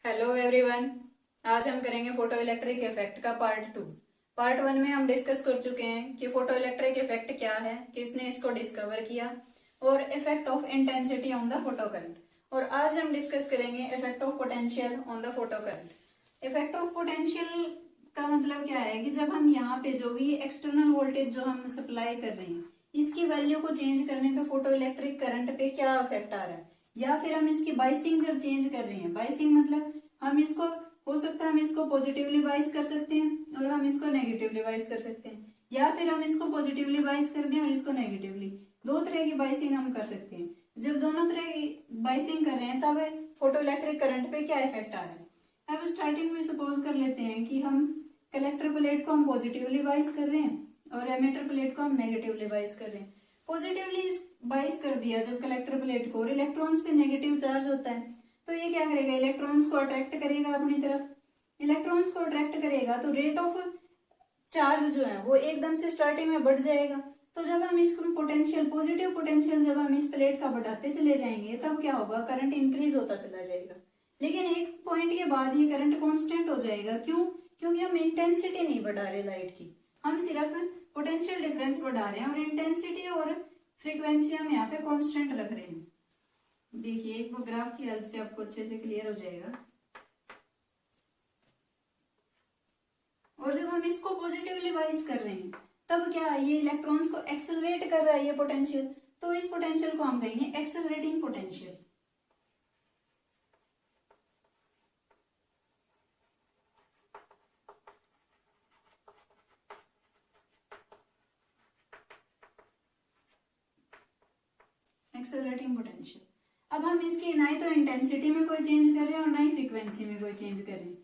Hello everyone. आज हम करेंगे फोटो इलेक्ट्रिक इफेक्ट का पार्ट 2। पार्ट 1 में हम डिस्कस कर चुके हैं कि फोटो इलेक्ट्रिक इफेक्ट क्या है, किसने इसको डिस्कवर किया, और effect of intensity on the photo current. और आज हम डिस्कस करेंगे effect of potential on the photo current. Effect of potential का मतलब क्या है कि जब हम यहाँ पे जो भी एक्सटर्नल वोल्टेज जो हम सप्लाई कर रहे हैं, इसकी वैल्यू को चेंज करने पे फोटो इलेक्ट्रिक करंट पे क्या इफेक्ट आ रहा है, या फिर हम इसकी बाइसिंग जब चेंज कर रहे हैं। बाइसिंग मतलब हम इसको, हो सकता है हम इसको पॉजिटिवली बाइस कर सकते हैं और हम इसको नेगेटिवली बाइस कर सकते हैं, या फिर हम इसको पॉजिटिवली बाइस कर दें और इसको नेगेटिवली। दो तरह की बाइसिंग हम कर सकते हैं। जब दोनों तरह की बाइसिंग कर रहे हैं तब फोटो इलेक्ट्रिक करंट पे क्या इफेक्ट आ रहा है। अब स्टार्टिंग में सपोज कर लेते हैं कि हम कलेक्टर प्लेट को हम पॉजिटिवली बाइस कर रहे हैं और एमिटर प्लेट को हम नेगेटिवली बाइस कर रहे हैं। पॉजिटिवली बाइस कर दिया जब कलेक्टर प्लेट को, और इलेक्ट्रॉन्स पे नेगेटिव चार्ज होता है, तो ये क्या करेगा, इलेक्ट्रॉन्स को अट्रैक्ट करेगा अपनी तरफ। इलेक्ट्रॉन्स को अट्रैक्ट करेगा तो रेट ऑफ चार्ज जो है वो एकदम से स्टार्टिंग में बढ़ जाएगा। तो जब हम इसको पोटेंशियल, पॉजिटिव पोटेंशियल जब हम इस प्लेट का बढ़ाते चले जाएंगे तब क्या होगा, करंट इंक्रीज होता चला जाएगा। लेकिन एक पॉइंट के बाद ये करंट कांस्टेंट हो जाएगा। क्यों? क्योंकि हम इंटेंसिटी नहीं बढ़ा रहे लाइट की, हम सिर्फ पोटेंशियल डिफरेंस बढ़ा रहे हैं और इंटेंसिटी और फ्रीक्वेंसी हम यहाँ पे कांस्टेंट रख रहे हैं। देखिए एक ग्राफ की हेल्प से आपको अच्छे से क्लियर हो जाएगा। और जब हम इसको पॉजिटिवली वाइज कर रहे हैं तब क्या है, ये इलेक्ट्रॉन्स को एक्सेलरेट कर रहा है ये पोटेंशियल, तो इस पोटेंशियल को हम कहेंगे एक्सेलरेटिंग पोटेंशियल। Accelerating potential. अब हम इसकी ना ही तो इंटेंसिटी में कोई चेंज कर रहे हैं और ना ही फ्रीक्वेंसी में कोई चेंज कर रहे हैं।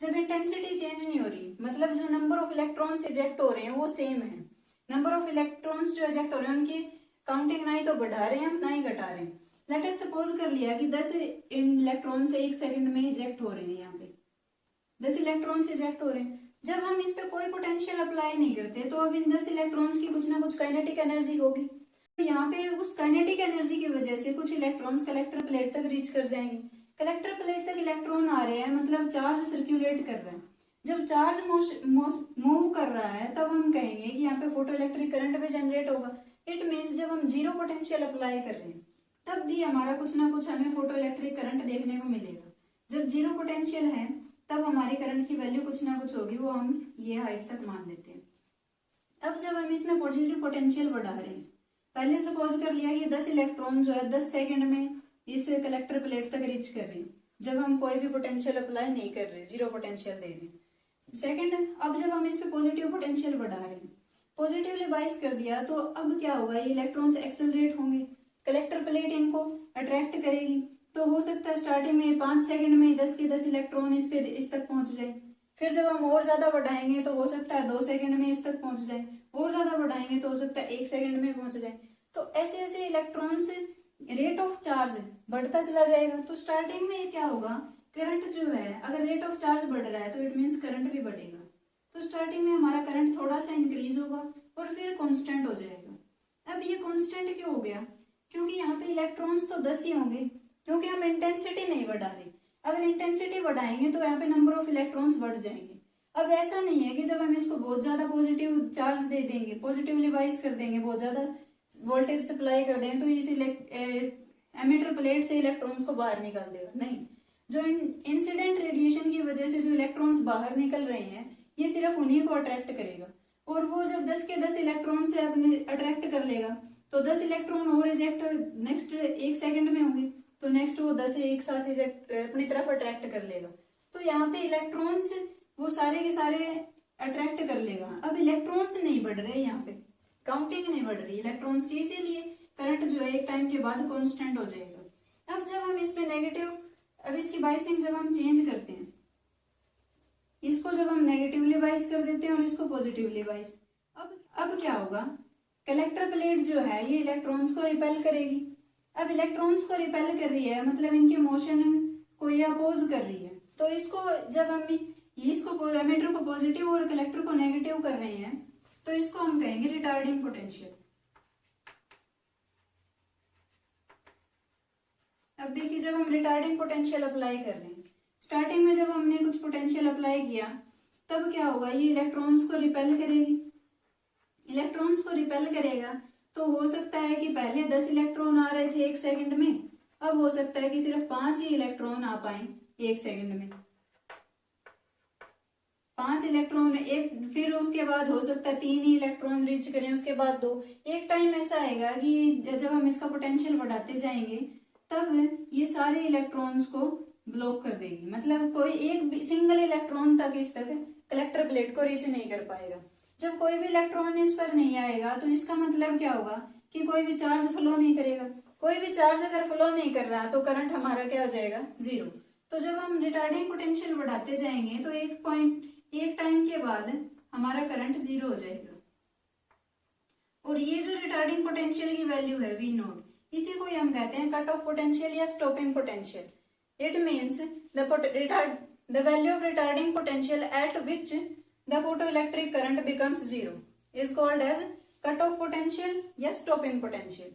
जब इंटेंसिटी चेंज नहीं हो रही, मतलब जो नंबर ऑफ इलेक्ट्रॉन्स इजेक्ट हो रहे हैं वो सेम है। नंबर ऑफ इलेक्ट्रॉन्स जो इजेक्ट हो रहे हैं उनकी काउंटिंग ना ही तो बढ़ा रहे हैं हम, ना ही घटा रहे हैं। लेट अस सपोज कर लिया कि 10 इलेक्ट्रॉन्स एक सेकंड में इजेक्ट हो रहे हैं। यहाँ पे 10 इलेक्ट्रॉन्स इजेक्ट हो रहे हैं। जब हम इस पे कोई पोटेंशियल अप्लाई नहीं करते तो अब इन 10 इलेक्ट्रॉन्स की कुछ ना कुछ काइनेटिक एनर्जी होगी। यहाँ पे उस काइनेटिक एनर्जी की वजह से कुछ इलेक्ट्रॉन्स कलेक्टर प्लेट तक रीच कर जाएंगे। कलेक्टर प्लेट तक इलेक्ट्रॉन आ रहे हैं, मतलब चार्ज सर्क्यूलेट कर रहा है। जब चार्ज मूव कर रहा है तब हम कहेंगे कि यहाँ पे फोटो इलेक्ट्रिक करंट भी जनरेट होगा। इट मीन्स जब हम जीरो पोटेंशियल अप्लाई कर रहे हैं तब भी हमारा कुछ ना कुछ हमें फोटो इलेक्ट्रिक करंट देखने को मिलेगा। जब जीरो पोटेंशियल है तब हमारी करंट की वैल्यू कुछ ना कुछ होगी, वो हम ये हाइट तक मान लेते हैं। अब जब हम इसमें पॉजिटिव पोटेंशियल बढ़ा रहे हैं, पहले सपोज कर लिया कि 10 इलेक्ट्रॉन जो है 10 सेकंड में इस कलेक्टर प्लेट तक रीच कर रहे हैं, जब हम कोई भी पोटेंशियल अप्लाई नहीं कर रहे, जीरो पोटेंशियल दे रहे सेकंड। अब जब हम इस पे पॉजिटिव पोटेंशियल बढ़ा रहे हैं, पॉजिटिवली बाइस कर दिया, तो अब क्या होगा, ये इलेक्ट्रॉन्स एक्सेलरेट होंगे, कलेक्टर प्लेट इनको अट्रैक्ट करेगी। तो हो सकता है स्टार्टिंग में 5 सेकंड में 10 के 10 इलेक्ट्रॉन इस तक पहुंच जाए। फिर जब हम और ज्यादा बढ़ाएंगे तो हो सकता है 2 सेकंड में इस तक पहुंच जाए, और ज्यादा बढ़ाएंगे तो हो सकता है 1 सेकंड में पहुंच जाए। तो ऐसे ऐसे इलेक्ट्रॉन्स रेट ऑफ चार्ज बढ़ता चला जाएगा। तो स्टार्टिंग में क्या होगा, करंट जो है, अगर रेट ऑफ चार्ज बढ़ रहा है तो इट मीन्स करंट भी बढ़ेगा। तो स्टार्टिंग में हमारा करंट थोड़ा सा इंक्रीज होगा और फिर कांस्टेंट हो जाएगा। अब ये कांस्टेंट क्यों हो गया, क्योंकि यहाँ पे इलेक्ट्रॉन्स तो 10 ही होंगे, क्योंकि हम इंटेंसिटी नहीं बढ़ा रहे। अगर इंटेंसिटी बढ़ाएंगे तो यहाँ पे नंबर ऑफ इलेक्ट्रॉन्स बढ़ जाएंगे। अब ऐसा नहीं है कि जब हम इसको बहुत ज्यादा पॉजिटिव चार्ज दे देंगे, पॉजिटिवली वाइज कर देंगे, बहुत ज्यादा वोल्टेज सप्लाई कर दें तो इस एमिटर प्लेट से इलेक्ट्रॉन्स को बाहर निकाल देगा। नहीं, जो इंसिडेंट रेडिएशन की वजह से जो इलेक्ट्रॉन्स बाहर निकल रहे हैं ये सिर्फ उन्हीं को अट्रैक्ट करेगा। और वो जब 10 के 10 इलेक्ट्रॉन से अपने अट्रैक्ट कर लेगा तो 10 इलेक्ट्रॉन और इजेक्ट नेक्स्ट 1 सेकंड में होंगे, तो नेक्स्ट वो 10 एक साथ इजेक्ट अपनी तरफ अट्रैक्ट कर लेगा। तो यहाँ पे इलेक्ट्रॉन्स वो सारे के सारे अट्रैक्ट कर लेगा। अब इलेक्ट्रॉन्स नहीं बढ़ रहे, यहाँ पे काउंटिंग नहीं बढ़ रही इलेक्ट्रॉन्स की, इसीलिए करंट जो है एक टाइम के बाद कांस्टेंट हो जाएगा। अब जब हम इसमें नेगेटिव, अब इसकी बाइसिंग जब हम चेंज करते हैं, इसको जब हम नेगेटिवली बाइस कर देते हैं और इसको पॉजिटिवली बाइस, अब क्या होगा, कलेक्टर प्लेट जो है ये इलेक्ट्रॉन्स को रिपेल करेगी। अब इलेक्ट्रॉन्स को रिपेल कर रही है मतलब इनके मोशन को ये अपोज कर रही है। तो इसको जब हम इसको एमिटर को पॉजिटिव और कलेक्टर को नेगेटिव कर रहे हैं तो इसको हम कहेंगे रिटार्डिंग पोटेंशियल। अब देखिए जब हम रिटार्डिंग पोटेंशियल अप्लाई कर रहे हैं, स्टार्टिंग में जब हमने कुछ पोटेंशियल अप्लाई किया तब क्या होगा, ये इलेक्ट्रॉन्स को रिपेल करेगी। इलेक्ट्रॉन्स को रिपेल करेगा तो हो सकता है कि पहले 10 इलेक्ट्रॉन आ रहे थे 1 सेकंड में, अब हो सकता है कि सिर्फ 5 ही इलेक्ट्रॉन आ पाए 1 सेकंड में। 5 इलेक्ट्रॉन एक, फिर उसके बाद हो सकता है 3 ही इलेक्ट्रॉन रीच करें, उसके बाद 2। एक टाइम ऐसा आएगा कि जब हम इसका पोटेंशियल बढ़ाते जाएंगे तब ये सारे इलेक्ट्रॉन्स को ब्लॉक कर देगी, मतलब कोई एक सिंगल इलेक्ट्रॉन तक इस तक कलेक्टर प्लेट को रीच नहीं कर पाएगा। जब कोई भी इलेक्ट्रॉन इस पर नहीं आएगा तो इसका मतलब क्या होगा कि कोई भी चार्ज फ्लो नहीं करेगा। कोई भी चार्ज अगर फ्लो नहीं कर रहा तो करंट हमारा क्या हो जाएगा, 0। तो जब हम रिटार्डिंग पोटेंशियल बढ़ाते जाएंगे तो एक टाइम के बाद हमारा करंट 0 हो जाएगा। और ये जो रिटार्डिंग पोटेंशियल की वैल्यू है V नोट, इसी को हम कहते हैं कट ऑफ पोटेंशियल या stopping potential. It means the value of retarding potential at which the photoelectric current becomes 0 is called as cut off potential या स्टॉपिंग पोटेंशियल।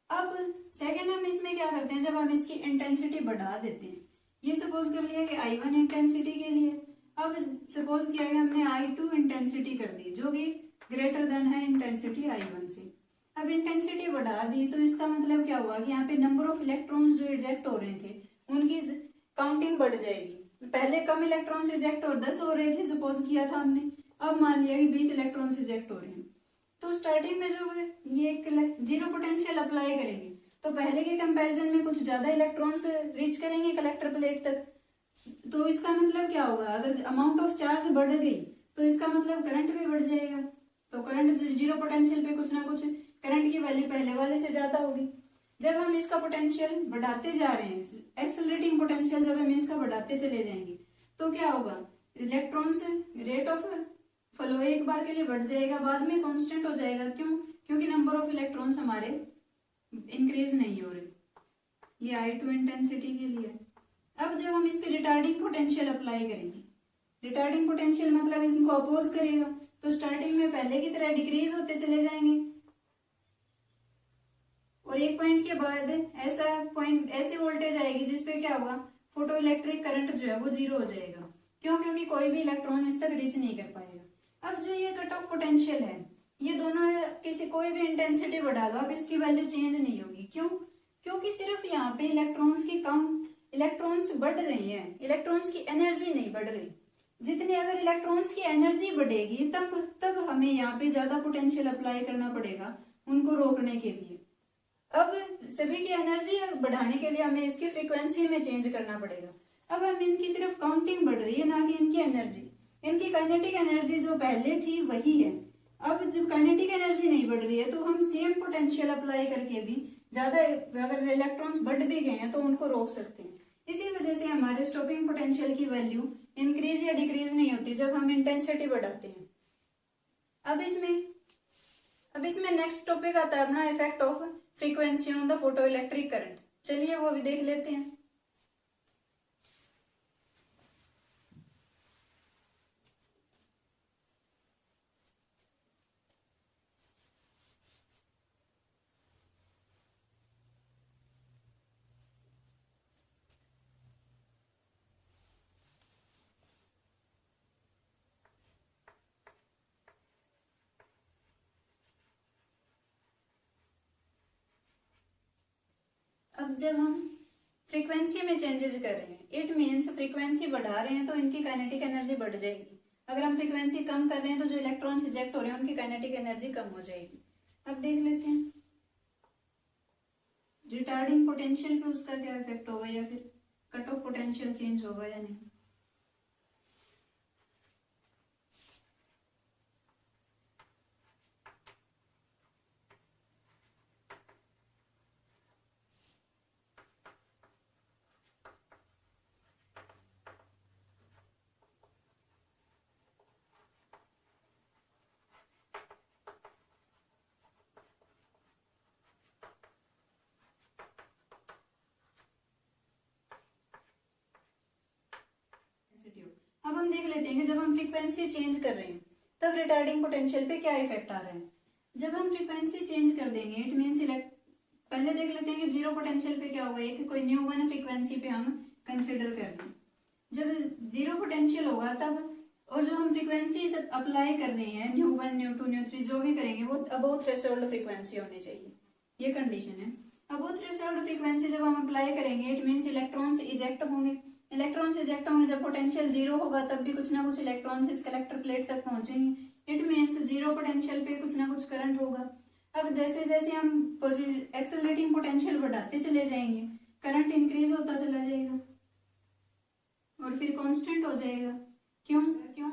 अब सेकेंड हम इसमें क्या करते हैं, जब हम इसकी इंटेंसिटी बढ़ा देते हैं, ये सपोज कर लिया कि I1 इंटेंसिटी के लिए, अब सपोज किया कि हमने I2 इंटेंसिटी कर दी जो कि ग्रेटर देन है इंटेंसिटी I1 से। अब इंटेंसिटी बढ़ा दी तो इसका मतलब क्या हुआ कि यहाँ पे नंबर ऑफ इलेक्ट्रॉन्स जो रिजेक्ट हो रहे थे उनकी काउंटिंग बढ़ जाएगी। पहले कम इलेक्ट्रॉन्स रिजेक्ट और 10 हो रहे थे सपोज किया था हमने, अब मान लिया कि 20 इलेक्ट्रॉन्स रिजेक्ट हो रहे हैं। तो स्टार्टिंग में जो ये 0 पोटेंशियल अप्लाई करेंगे तो पहले के कंपैरिजन में कुछ ज्यादा इलेक्ट्रॉन्स रीच करेंगे कलेक्टर प्लेट तक। तो इसका मतलब क्या होगा, अगर अमाउंट ऑफ चार्ज बढ़ गई तो इसका मतलब करंट भी बढ़ जाएगा। तो करंट 0 पोटेंशियल पे कुछ ना कुछ करंट की वैल्यू पहले वाले से ज्यादा होगी। जब हम इसका पोटेंशियल बढ़ाते जा रहे हैं, एक्सेलरेटिंग पोटेंशियल जब हम इसका बढ़ाते चले जाएंगे तो क्या होगा, इलेक्ट्रॉन्स रेट ऑफ फ्लो एक बार के लिए बढ़ जाएगा, बाद में कांस्टेंट हो जाएगा। क्यों? क्योंकि नंबर ऑफ इलेक्ट्रॉन्स हमारे इंक्रीज नहीं हो रहे। ये I2 इंटेंसिटी के लिए। अब जब हम इस पे रिटार्डिंग पोटेंशियल अप्लाई करेंगे, रिटार्डिंग पोटेंशियल मतलब इसको अपोज करेगा, तो स्टार्टिंग में पहले की तरह डिक्रीज होते चले जाएंगे और एक पॉइंट के बाद ऐसे वोल्टेज आएगी जिसपे क्या होगा, फोटो इलेक्ट्रिक करंट जो है वो 0 हो जाएगा। क्यों? क्योंकि कोई भी इलेक्ट्रॉन इस तक रीच नहीं कर पाएगा। अब जो ये कट ऑफ पोटेंशियल है, ये दोनों कोई भी इंटेंसिटी बढ़ा दो, अब इसकी वैल्यू चेंज नहीं होगी। क्यों? क्योंकि सिर्फ यहाँ पे इलेक्ट्रॉन्स बढ़ रहे हैं, इलेक्ट्रॉन्स की एनर्जी नहीं बढ़ रही। जितने अगर इलेक्ट्रॉन्स की एनर्जी बढ़ेगी तब हमें यहाँ पे ज्यादा पोटेंशियल अप्लाई करना पड़ेगा उनको रोकने के लिए। अब सभी की एनर्जी बढ़ाने के लिए हमें इसकी फ्रीक्वेंसी में चेंज करना पड़ेगा। अब हम इनकी सिर्फ काउंटिंग बढ़ रही है, ना कि इनकी एनर्जी। इनकी काइनेटिक एनर्जी जो पहले थी वही है। अब जब काइनेटिक एनर्जी नहीं बढ़ रही है तो हम सेम पोटेंशियल अप्लाई करके भी ज्यादा अगर इलेक्ट्रॉन्स बढ़ भी गए हैं तो उनको रोक सकते हैं। इसी वजह से हमारे स्टॉपिंग पोटेंशियल की वैल्यू इंक्रीज या डिक्रीज नहीं होती जब हम इंटेंसिटी बढ़ाते हैं। अब इसमें नेक्स्ट टॉपिक आता है अपना effect of frequency on the photo electric current. चलिए वो भी देख लेते हैं। अब जब हम फ्रीक्वेंसी में चेंजेस कर रहे हैं, इट मीन्स फ्रीक्वेंसी बढ़ा रहे हैं तो इनकी काइनेटिक एनर्जी बढ़ जाएगी। अगर हम फ्रीक्वेंसी कम कर रहे हैं तो जो इलेक्ट्रॉन्स रिजेक्ट हो रहे हैं उनकी काइनेटिक एनर्जी कम हो जाएगी। अब देख लेते हैं रिटार्डिंग पोटेंशियल पे उसका क्या इफेक्ट होगा, या फिर कट ऑफ पोटेंशियल चेंज होगा या नहीं। अब हम देख लेते हैं कि जब हम फ्रीक्वेंसी चेंज कर रहे हैं तब रिटार्डिंग पोटेंशियल पे क्या इफेक्ट आ रहा है। जब हम फ्रीक्वेंसी चेंज कर देंगे इट मीन्स पहले देख लेते हैं कि 0 पोटेंशियल पे क्या होगा, कि कोई न्यू वन फ्रीक्वेंसी पे हम कंसिडर कर रहे हैं। जब जीरो पोटेंशियल होगा तब, और जो हम फ्रीक्वेंसी अप्लाई कर रहे हैं न्यू 1 न्यू 2 न्यू 3 जो भी करेंगे वो अबव थ्रेशोल्ड फ्रीक्वेंसी होनी चाहिए, ये कंडीशन है। अबव थ्रेशोल्ड फ्रीक्वेंसी जब हम अप्लाई करेंगे इट मीन्स इलेक्ट्रॉन्स इजेक्ट होंगे। इलेक्ट्रॉन्स इजेक्ट होंगे जब पोटेंशियल जीरो होगा तब भी कुछ ना कुछ इलेक्ट्रॉन्स इस कलेक्टर प्लेट तक पहुंचेंगे। इट मीन्स जीरो पोटेंशियल पे कुछ ना कुछ करंट होगा। अब जैसे जैसे हम एक्सेलरेटिंग पोटेंशियल बढ़ाते चले जाएंगे करंट इंक्रीज होता चला जाएगा और फिर कांस्टेंट हो जाएगा। क्यों क्यों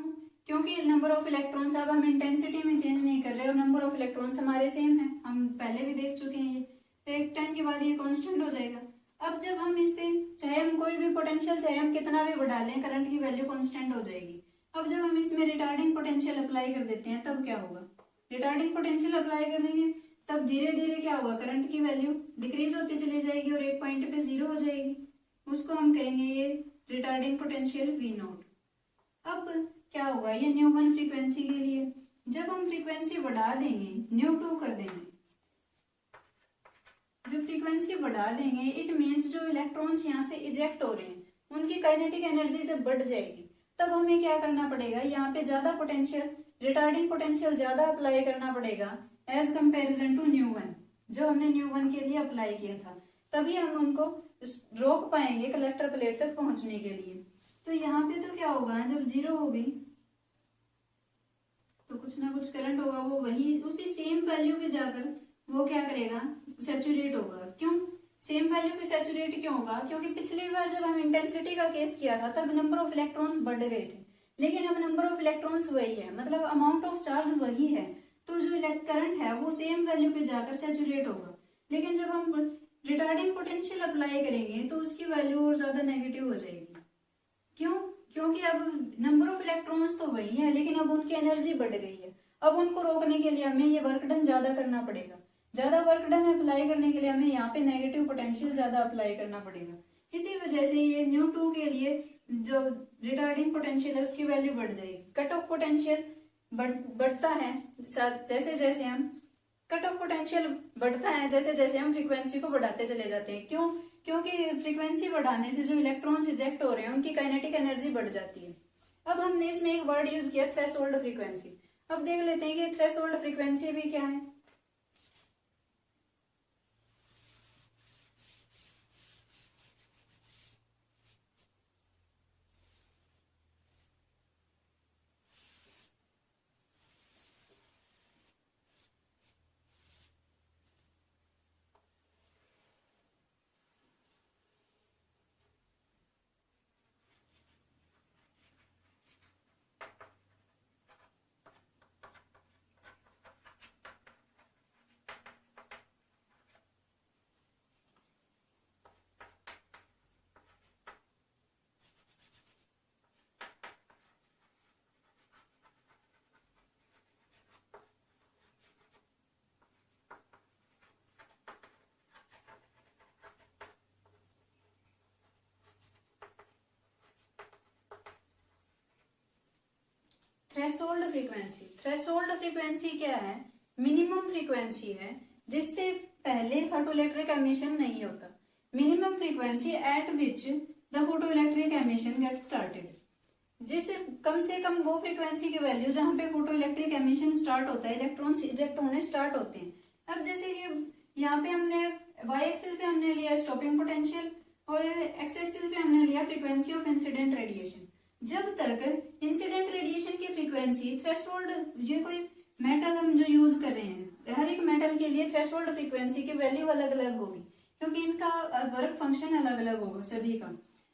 क्योंकि नंबर ऑफ इलेक्ट्रॉन्स, अब हम इंटेंसिटी में चेंज नहीं कर रहे और नंबर ऑफ इलेक्ट्रॉन्स हमारे सेम है, हम पहले भी देख चुके हैं। ये एक टाइम के बाद ये कांस्टेंट हो जाएगा। अब जब हम इस पे चाहे हम कोई भी पोटेंशियल चाहे हम कितना भी बढ़ा लें करंट की वैल्यू कांस्टेंट हो जाएगी। अब जब हम इसमें रिटार्डिंग पोटेंशियल अप्लाई कर देते हैं तब क्या होगा, रिटार्डिंग पोटेंशियल अप्लाई कर देंगे तब धीरे धीरे क्या होगा, करंट की वैल्यू डिक्रीज होती चली जाएगी और एक पॉइंट पे जीरो हो जाएगी। उसको हम कहेंगे ये रिटार्डिंग पोटेंशियल V0। अब क्या होगा, ये न्यू 1 फ्रीक्वेंसी के लिए जब हम फ्रीक्वेंसी बढ़ा देंगे न्यू 2 कर देंगे, जब फ्रीक्वेंसी बढ़ा देंगे इट मीन्स जो इलेक्ट्रॉन्स यहाँ से इजेक्ट हो रहे हैं उनकी काइनेटिक एनर्जी जब बढ़ जाएगी तब हमें क्या करना पड़ेगा, यहाँ पे ज्यादा पोटेंशियल रिटार्डिंग पोटेंशियल ज्यादा अप्लाई करना पड़ेगा एज कंपेरिजन टू न्यू 1 जो हमने न्यू 1 के लिए अप्लाई किया था। तभी हम उनको रोक पाएंगे कलेक्टर प्लेट तक पहुंचने के लिए। तो यहाँ पे तो क्या होगा, जब जीरो होगी तो कुछ ना कुछ करंट होगा, वो वही उसी सेम वैल्यू पे जाकर वो क्या करेगा, सैचुरेट होगा। क्यों सेम वैल्यू पे सैचुरेट क्यों होगा, क्योंकि पिछली बार जब हम इंटेंसिटी का केस किया था तब नंबर ऑफ इलेक्ट्रॉन्स बढ़ गए थे, लेकिन अब नंबर ऑफ इलेक्ट्रॉन्स वही है, मतलब अमाउंट ऑफ चार्ज वही है, तो जो करंट है वो सेम वैल्यू पे जाकर सैचुरेट होगा। लेकिन जब हम रिटार्डिंग पोटेंशियल अप्लाई करेंगे तो उसकी वैल्यू और ज्यादा नेगेटिव हो जाएगी। क्यों, क्योंकि अब नंबर ऑफ इलेक्ट्रॉन्स तो वही है लेकिन अब उनकी एनर्जी बढ़ गई है। अब उनको रोकने के लिए हमें ये वर्क डन ज्यादा करना पड़ेगा। ज्यादा वर्क डन अप्लाई करने के लिए हमें यहाँ पे नेगेटिव पोटेंशियल ज्यादा अप्लाई करना पड़ेगा। इसी वजह से ये न्यू 2 के लिए जो रिटार्डिंग पोटेंशियल है उसकी वैल्यू बढ़ जाएगी। कट ऑफ पोटेंशियल बढ़ता है जैसे जैसे हम कट ऑफ पोटेंशियल बढ़ता है जैसे जैसे हम फ्रीक्वेंसी को बढ़ाते चले जाते हैं। क्यों, क्योंकि फ्रीक्वेंसी बढ़ाने से जो इलेक्ट्रॉन्स इजेक्ट हो रहे हैं उनकी काइनेटिक एनर्जी बढ़ जाती है। अब हमने इसमें एक वर्ड यूज किया थ्रेशोल्ड फ्रीक्वेंसी। अब देख लेते हैं कि थ्रेशोल्ड फ्रीक्वेंसी भी क्या है। थ्रेशोल्ड फ्रीक्वेंसी, थ्रेशोल्ड फ्रीक्वेंसी क्या है, मिनिमम फ्रीक्वेंसी है जिससे पहले फोटोइलेक्ट्रिक एमिशन नहीं होता। Minimum frequency eight which the photoelectric emission get started, जिससे कम से कम वो फ्रीक्वेंसी की वैल्यू जहाँ पे फोटोइलेक्ट्रिक एमिशन स्टार्ट होता है, इलेक्ट्रॉन्स इजेक्ट होने स्टार्ट होते हैं। अब जैसे कि यहाँ पे हमने वाई एक्सिस पे हमने लिया स्टॉपिंग पोटेंशियल और एक्स एक्सिस पे हमने लिया फ्रीक्वेंसी ऑफ इंसिडेंट रेडिएशन। जब तक इंसिडेंट रेडिएशन की फ्रीक्वेंसी थ्रेशोल्ड, ये कोई मेटल हम जो यूज कर रहे हैं हर एक मेटल के लिए थ्रेशोल्ड फ्रीक्वेंसी की वैल्यू अलग अलग होगी क्योंकि इनका वर्क फंक्शन अलग अलग होगा सभी का।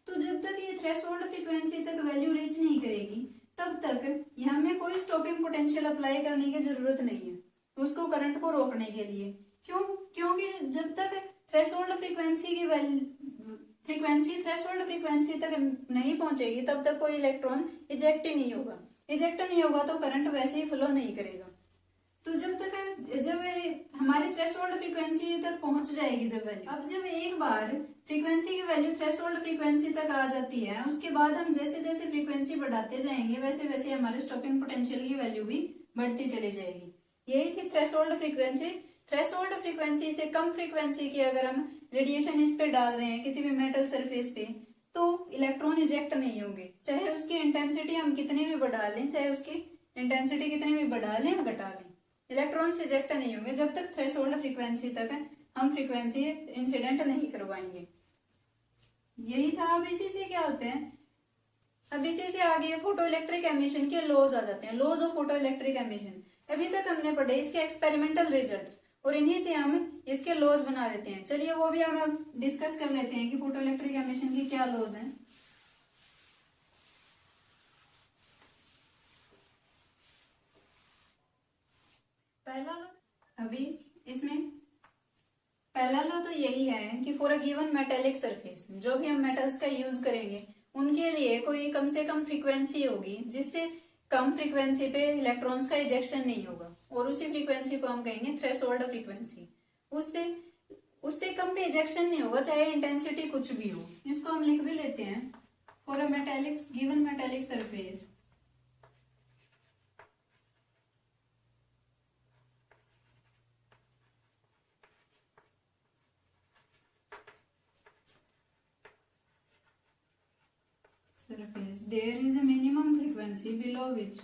तो जब तक ये थ्रेशोल्ड फ्रीक्वेंसी तक वैल्यू रीच नहीं करेगी तब तक यहाँ में कोई स्टॉपिंग पोटेंशियल अप्लाई करने की जरूरत नहीं है उसको करंट को रोकने के लिए। क्यों, क्योंकि जब तक थ्रेशोल्ड फ्रीक्वेंसी की थ्रेशोल्ड फ्रीक्वेंसी तक नहीं पहुंचेगी तब तक कोई इलेक्ट्रॉन इजेक्ट ही नहीं होगा। इजेक्ट नहीं होगा तो करंट वैसे ही फ्लो नहीं करेगा। तो जब हमारी थ्रेशोल्ड फ्रीक्वेंसी तक पहुंच जाएगी जब वैल्यू, अब जब एक बार फ्रीक्वेंसी की वैल्यू थ्रेशोल्ड फ्रीक्वेंसी तक आ जाती है उसके बाद हम जैसे जैसे फ्रीक्वेंसी बढ़ाते जाएंगे वैसे वैसे हमारे स्टॉपिंग पोटेंशियल की वैल्यू भी बढ़ती चली जाएगी। यही थी थ्रेशोल्ड फ्रीक्वेंसी। थ्रेशोल्ड फ्रीक्वेंसी से कम फ्रीक्वेंसी की अगर हम रेडिएशन इस पे डाल रहे हैं किसी भी मेटल सरफेस पे तो इलेक्ट्रॉन इजेक्ट नहीं होंगे, चाहे उसकी इंटेंसिटी हम कितनी भी बढ़ा लें, चाहे उसकी इंटेंसिटी कितनी भी बढ़ा लें या घटा लें, इलेक्ट्रॉन्स इजेक्ट नहीं होंगे जब तक थ्रेशोल्ड फ्रीक्वेंसी तक हम फ्रीक्वेंसी इंसिडेंट नहीं करवाएंगे। यही था। अब इसी से क्या होते हैं, अब इसी से आगे फोटो इलेक्ट्रिक एमिशन के लॉज आ जाते हैं, laws of photo electric emission. अभी तक हमने पढ़े इसके एक्सपेरिमेंटल रिजल्ट्स और इन्हीं से हम इसके लॉज बना देते हैं। चलिए वो भी हम डिस्कस कर लेते हैं कि फोटो इलेक्ट्रिक एमिशन के क्या लॉज हैं। पहला लॉ, अभी इसमें पहला लॉ तो यही है कि for a given metallic surface, जो भी हम मेटल्स का यूज करेंगे उनके लिए कोई कम से कम फ्रीक्वेंसी होगी जिससे कम फ्रीक्वेंसी पे इलेक्ट्रॉन्स का इजेक्शन नहीं होगा, और उसी फ्रीक्वेंसी को हम कहेंगे थ्रेशोल्ड फ्रीक्वेंसी। उससे उससे कम पे इजेक्शन नहीं होगा चाहे इंटेंसिटी कुछ भी हो। इसको हम लिख भी लेते हैं, for a metallic given metallic surface surface there is a minimum frequency below which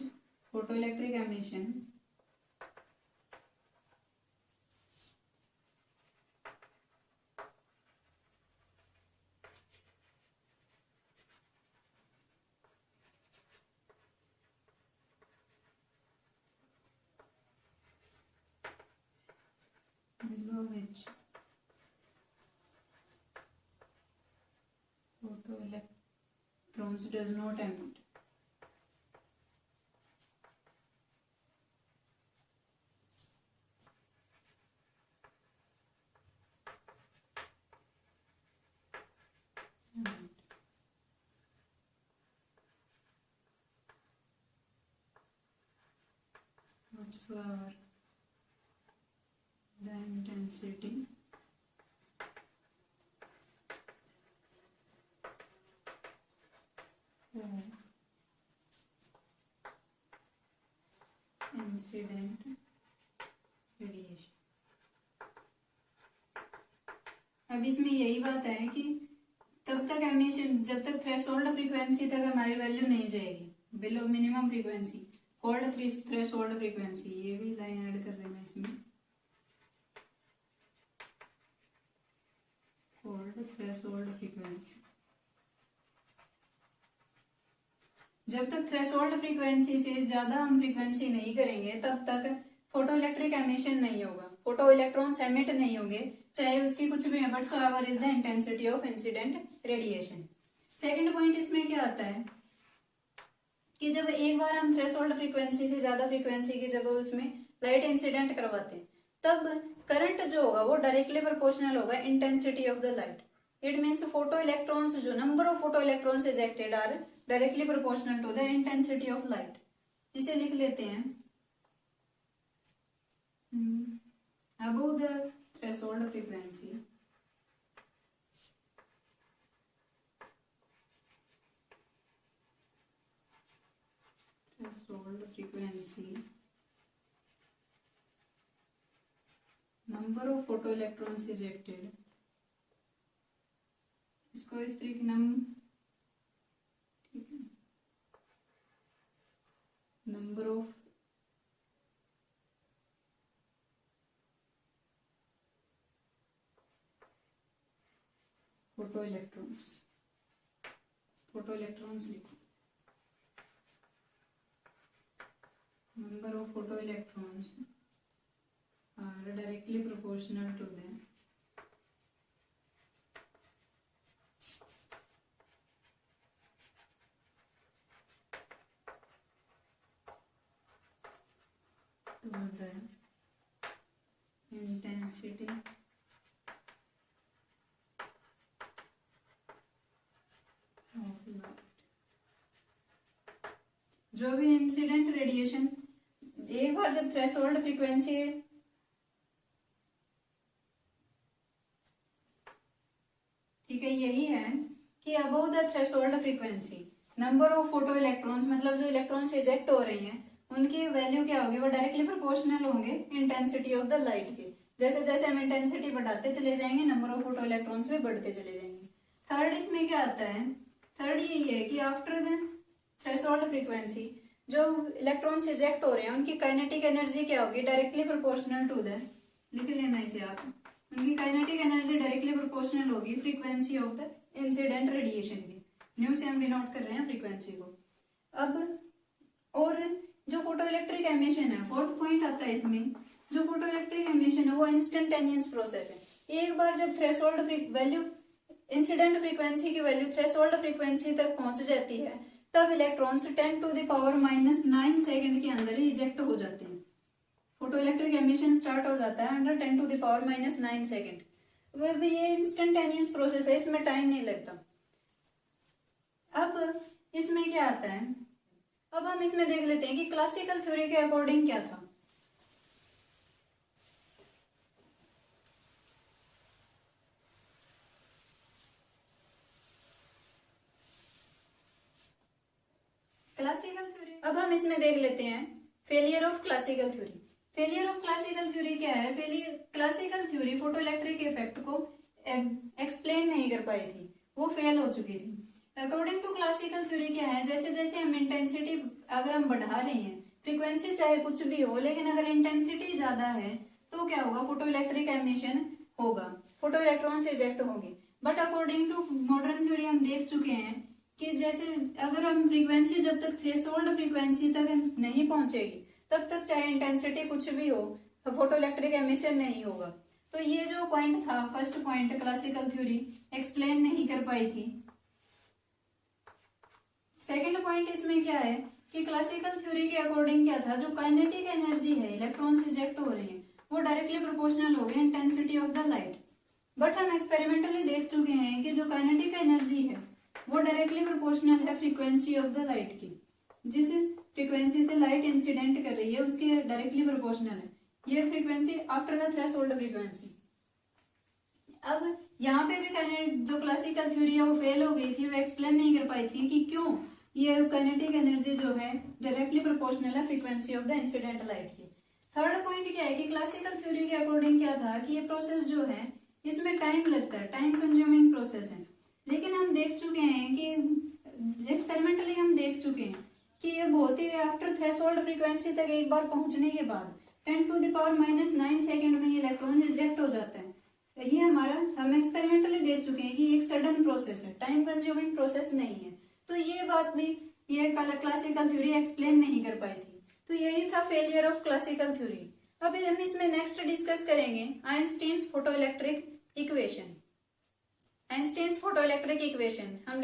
photoelectric emission photoelectrons does not emit. Whatsoever the intensity of incident radiation। अब इसमें यही बात है कि तब तक एमिशन, जब तक थ्रेशोल्ड फ्रीक्वेंसी तक हमारी वैल्यू नहीं जाएगी below minimum frequency called threshold frequency. ये भी लाइन ऐड कर देना इसमें, कॉल्ड थ्रेशोल्ड फ्रीक्वेंसी। जब तक थ्रेशोल्ड फ्रीक्वेंसी से ज्यादा हम फ्रीक्वेंसी नहीं करेंगे तब तक फोटो इलेक्ट्रिक एमिशन नहीं होगा, फोटो इलेक्ट्रॉन्स एमिट नहीं होंगे चाहे उसकी कुछ भी whatsoever is the intensity of incident radiation. Second point इसमें क्या आता है कि जब एक बार हम थ्रेशोल्ड फ्रीक्वेंसी से ज्यादा फ्रीक्वेंसी की जब उसमें लाइट इंसिडेंट करवाते हैं तब करंट जो होगा वो डायरेक्टली प्रोपोर्शनल होगा intensity of the light. It means photo electrons, जो number of photo electrons ejected are directly proportional to the intensity of light. इसे लिख लेते हैं above the threshold frequency number of photoelectrons ejected, इसको इस तरीके number of फोटोइलेक्ट्रॉन्स लिखो, number of photoelectrons are directly proportional to the intensity of light। जो भी इंसिडेंट रेडिएशन एक बार जब थ्रेशोल्ड फ्रीक्वेंसी ठीक है, यही है कि above the threshold frequency number of photo electrons, मतलब जो इलेक्ट्रॉन्स इजेक्ट हो रही हैं उनकी वैल्यू क्या होगी, वो डायरेक्टली प्रोपोर्शनल होंगे इंटेंसिटी ऑफ द लाइट के। जैसे जैसे हम इंटेंसिटी बढ़ाते चले जाएंगे नंबर ऑफ फोटो इलेक्ट्रॉन्स भी बढ़ते चले जाएंगे। थर्ड इसमें क्या आता है, थर्ड यही है कि आफ्टर द थ्रेशोल्ड फ्रीक्वेंसी जो इलेक्ट्रॉन्स इजेक्ट हो रहे हैं उनकी काइनेटिक एनर्जी क्या होगी, डायरेक्टली प्रोपोर्शनल टू द, लिख लेना इसे आप, उनकी काइनेटिक एनर्जी डायरेक्टली प्रोपोर्शनल होगी frequency of the incident radiation की, न्यू से हम डिनोट कर रहे हैं फ्रीक्वेंसी को। अब और जो फोटो इलेक्ट्रिक एमिशन है, फोर्थ पॉइंट आता है इसमें, जो फोटो इलेक्ट्रिक एमिशन है वो इंस्टेंटेनियस प्रोसेस है। एक बार जब थ्रेशोल्ड वैल्यू, इंसिडेंट फ्रीक्वेंसी की वैल्यू थ्रेशोल्ड फ्रीक्वेंसी तक पहुंच जाती है तब इलेक्ट्रॉन्स 10⁻⁹ सेकंड के अंदर ही इजेक्ट हो जाते हैं। फोटो इलेक्ट्रिक एमिशन स्टार्ट हो जाता है अंडर 10⁻⁹ सेकंड। वह भी ये इंस्टेंटेनियस प्रोसेस है, इसमें टाइम नहीं लगता। अब इसमें क्या आता है, अब हम इसमें देख लेते हैं कि क्लासिकल थ्योरी के अकॉर्डिंग क्या था। क्लासिकल थ्योरी, अब हम इसमें देख लेते हैं failure of classical theory. Failure of classical theory क्या है, classical theory photo electric effect को एक्सप्लेन नहीं कर पाई थी, वो फेल हो चुकी थी। अकॉर्डिंग टू क्लासिकल थ्योरी क्या है, जैसे जैसे हम इंटेंसिटी अगर हम बढ़ा रहे हैं, फ्रीक्वेंसी चाहे कुछ भी हो, लेकिन अगर इंटेंसिटी ज्यादा है तो क्या होगा, फोटो इलेक्ट्रिक एमिशन होगा, फोटो इलेक्ट्रॉन से इजेक्ट होंगे। But according to modern theory हम देख चुके हैं कि जैसे अगर हम फ्रीक्वेंसी जब तक थ्रेशोल्ड फ्रीक्वेंसी तक नहीं पहुंचेगी तब तक चाहे इंटेंसिटी कुछ भी हो तो फोटो इलेक्ट्रिक एमिशन नहीं होगा। तो ये जो पॉइंट था, first point, classical theory explain नहीं कर पाई थी। सेकंड पॉइंट इसमें क्या है कि क्लासिकल थ्योरी के अकॉर्डिंग क्या था, जो काइनेटिक एनर्जी है, इलेक्ट्रॉन्स रिजेक्ट हो रहे हैं, वो डायरेक्टली प्रोपोर्शनल हो गए intensity of the light. But हम एक्सपेरिमेंटली देख चुके हैं कि जो काइनेटिक एनर्जी है वो डायरेक्टली प्रोपोर्शनल है फ्रीक्वेंसी ऑफ द लाइट की, जिस फ्रीक्वेंसी से लाइट इंसिडेंट कर रही है उसके डायरेक्टली प्रोपोर्शनल है ये frequency after the threshold frequency. अब यहाँ पे भी जो क्लासिकल थ्योरी है वो फेल हो गई थी, वो एक्सप्लेन नहीं कर पाई थी कि क्यों ये काइनेटिक एनर्जी जो है डायरेक्टली प्रोपोर्शनल है frequency of the incident light की। थर्ड पॉइंट क्या है कि क्लासिकल थ्योरी के अकॉर्डिंग क्या था कि ये प्रोसेस जो है इसमें टाइम लगता है, टाइम कंज्यूमिंग प्रोसेस है। लेकिन हम देख चुके हैं कि एक्सपेरिमेंटली हम देख चुके हैं कि ये बहुत ही आफ्टर थ्रेशोल्ड फ्रीक्वेंसी तक एक बार पहुंचने के बाद 10⁻⁹ सेकंड में ये इलेक्ट्रॉन इजेक्ट हो जाता है। ये हमारा हम एक्सपेरिमेंटली देख चुके हैं कि एक सडन प्रोसेस है, टाइम कंज्यूमिंग प्रोसेस नहीं है। तो ये बात भी ये क्लासिकल थ्योरी एक्सप्लेन नहीं कर पाई थी। तो यही था फेलियर ऑफ क्लासिकल थ्योरी। अभी हम इसमें नेक्स्ट डिस्कस करेंगे Einstein's photo electric equation. Einstein's photo electric equation हम